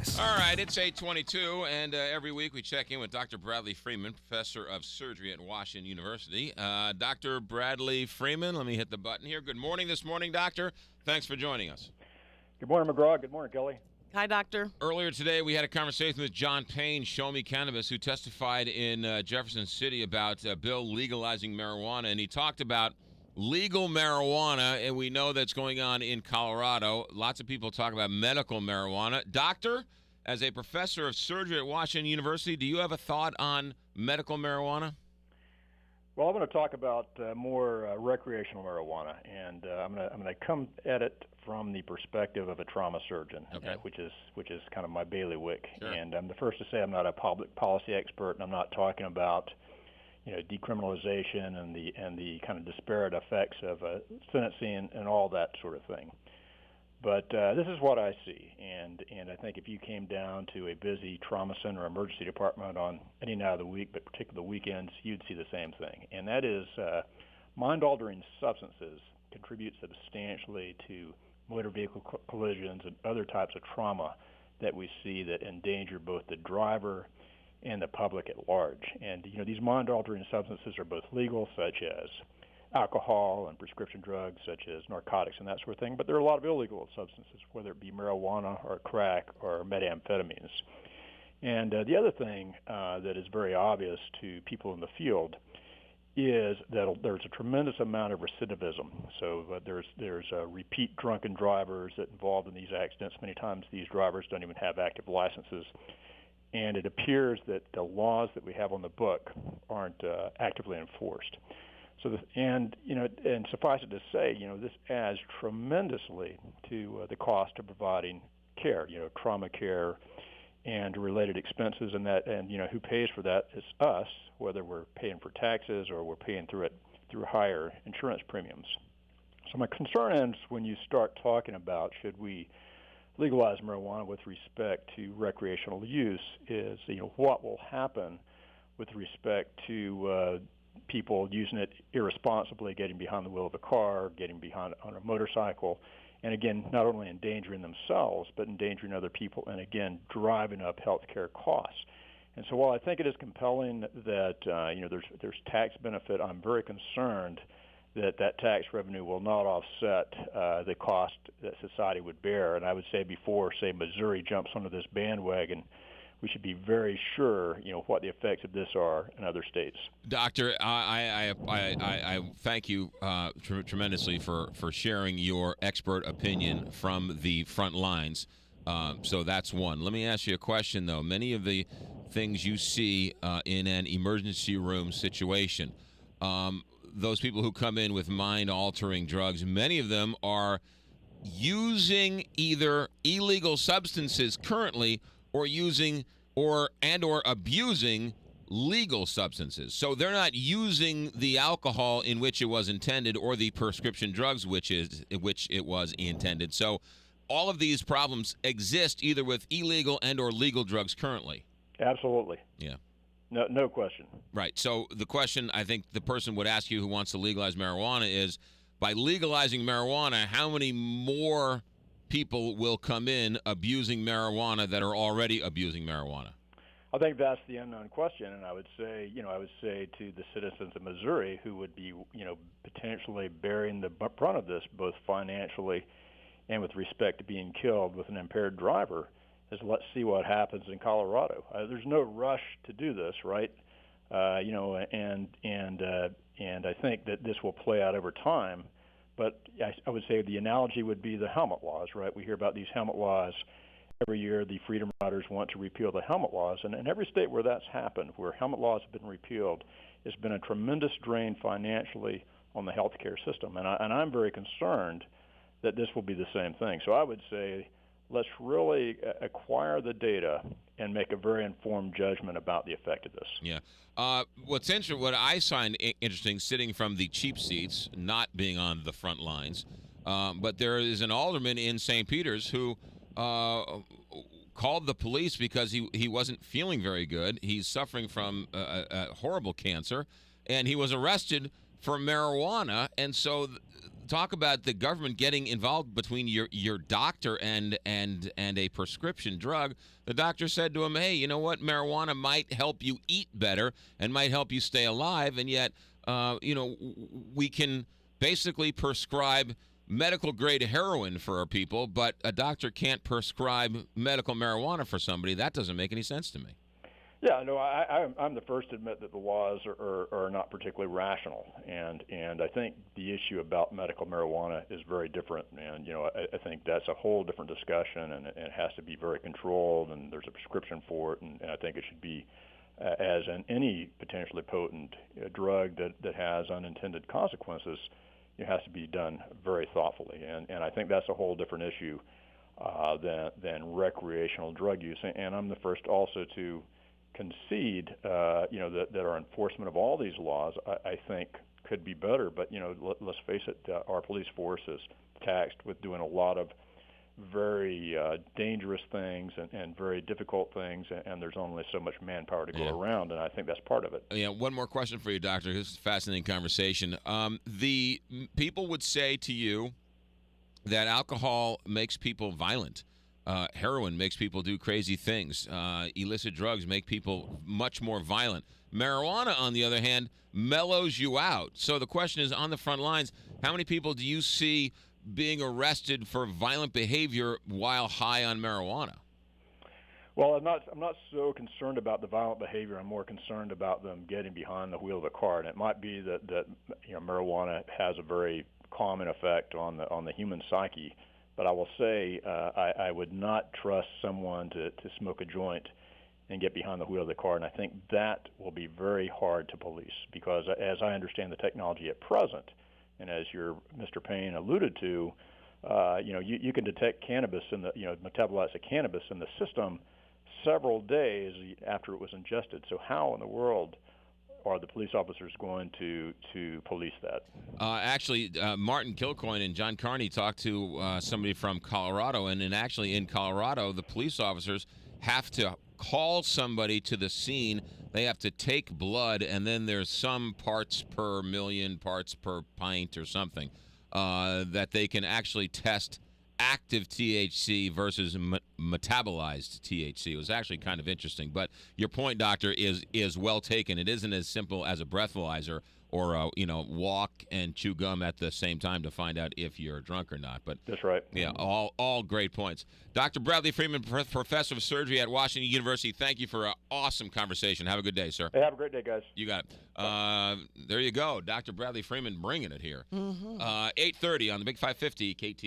class. All right, it's 8:22, and every week we check in with Dr. Bradley Freeman, professor of surgery at Washington University. Dr. Bradley Freeman, let me hit the button here. Good morning this morning, doctor. Thanks for joining us. Good morning, McGraw. Good morning, Kelly. Hi, doctor. Earlier today, we had a conversation with John Payne, Show Me Cannabis, who testified in Jefferson City about a bill legalizing marijuana, and he talked about legal marijuana, and we know that's going on in Colorado. Lots of people talk about medical marijuana. Doctor, as a professor of surgery at Washington University, do you have a thought on medical marijuana? Well, I'm going to talk about more recreational marijuana, and I'm going to come at it from the perspective of a trauma surgeon, okay. which is kind of my bailiwick. Sure. And I'm the first to say I'm not a public policy expert, and I'm not talking about decriminalization and the kind of disparate effects of sentencing and all that sort of thing. But this is what I see, and I think if you came down to a busy trauma center or emergency department on any night of the week, but particularly the weekends, you'd see the same thing. And that is mind-altering substances contribute substantially to motor vehicle collisions and other types of trauma that we see that endanger both the driver and the public at large. And these mind-altering substances are both legal, such as alcohol, and prescription drugs such as narcotics and that sort of thing, but there are a lot of illegal substances, whether it be marijuana or crack or methamphetamines. And the other thing that is very obvious to people in the field is that there's a tremendous amount of recidivism. So there's repeat drunken drivers that involved in these accidents. Many times these drivers don't even have active licenses. And it appears that the laws that we have on the book aren't actively enforced. So, and suffice it to say, this adds tremendously to the cost of providing care, trauma care and related expenses, and who pays for that is us, whether we're paying for taxes or we're paying through higher insurance premiums. So my concern is when you start talking about should we legalize marijuana with respect to recreational use is, what will happen with respect to people using it irresponsibly, getting behind the wheel of a car, getting behind on a motorcycle, and again, not only endangering themselves, but endangering other people, and again, driving up healthcare costs. And so while I think it is compelling that there's tax benefit, I'm very concerned that tax revenue will not offset the cost that society would bear. And I would say before, Missouri jumps onto this bandwagon, we should be very sure, what the effects of this are in other states. Doctor, I thank you tremendously for sharing your expert opinion from the front lines. So that's one. Let me ask you a question, though. Many of the things you see in an emergency room situation, those people who come in with mind-altering drugs, many of them are using either illegal substances currently or using or abusing legal substances. So they're not using the alcohol in which it was intended or the prescription drugs which it was intended. So all of these problems exist either with illegal and or legal drugs currently. Absolutely. Yeah. No question. Right. So the question I think the person would ask you who wants to legalize marijuana is, by legalizing marijuana, how many more people will come in abusing marijuana that are already abusing marijuana? I think that's the unknown question, and I would say to the citizens of Missouri who would be, potentially bearing the brunt of this, both financially and with respect to being killed with an impaired driver, is let's see what happens in Colorado. There's no rush to do this, right? And I think that this will play out over time. But I would say the analogy would be the helmet laws, right? We hear about these helmet laws every year. The Freedom Riders want to repeal the helmet laws, and in every state where that's happened, where helmet laws have been repealed, it's been a tremendous drain financially on the healthcare system. And I'm very concerned that this will be the same thing. So I would say let's really acquire the data and make a very informed judgment about the effect of this. Yeah. What's interesting, what I find interesting, sitting from the cheap seats, not being on the front lines, but there is an alderman in St. Peter's who called the police because he wasn't feeling very good. He's suffering from a horrible cancer, and he was arrested for marijuana. And so talk about the government getting involved between your doctor and a prescription drug. The doctor said to him, hey, you know what? Marijuana might help you eat better and might help you stay alive. And yet, we can basically prescribe medical grade heroin for our people, but a doctor can't prescribe medical marijuana for somebody. That doesn't make any sense to me. Yeah, no, I'm the first to admit that the laws are not particularly rational, and I think the issue about medical marijuana is very different, and I think that's a whole different discussion, and it has to be very controlled, and there's a prescription for it, and I think it should be, as in any potentially potent drug that has unintended consequences, it has to be done very thoughtfully, and I think that's a whole different issue than recreational drug use, and I'm the first also to concede, that our enforcement of all these laws, I think, could be better. But let's face it, our police force is taxed with doing a lot of very dangerous things and very difficult things, and there's only so much manpower to go around, and I think that's part of it. Yeah. One more question for you, Doctor. This is a fascinating conversation. The people would say to you that alcohol makes people violent. Heroin makes people do crazy things. Illicit drugs make people much more violent. Marijuana, on the other hand, mellows you out. So the question is, on the front lines, how many people do you see being arrested for violent behavior while high on marijuana? Well, I'm not so concerned about the violent behavior. I'm more concerned about them getting behind the wheel of the car. And it might be that marijuana has a very calming effect on the human psyche. But I will say I would not trust someone to smoke a joint and get behind the wheel of the car, and I think that will be very hard to police because, as I understand the technology at present, and as your Mr. Payne alluded to, you can detect cannabis in the metabolites of cannabis in the system several days after it was ingested. So how in the world are the police officers going to police that? Actually, Martin Kilcoyne and John Carney talked to somebody from Colorado, and actually in Colorado, the police officers have to call somebody to the scene. They have to take blood, and then there's some parts per million, parts per pint or something that they can actually test active THC versus metabolized THC. It was actually kind of interesting. But your point, Doctor, is well taken. It isn't as simple as a breathalyzer or walk and chew gum at the same time to find out if you're drunk or not. But that's right. Yeah, all great points. Dr. Bradley Freeman, professor of surgery at Washington University, thank you for an awesome conversation. Have a good day, sir. Hey, have a great day, guys. You got it. There you go. Dr. Bradley Freeman bringing it here. 8:30 on the Big 550 KT.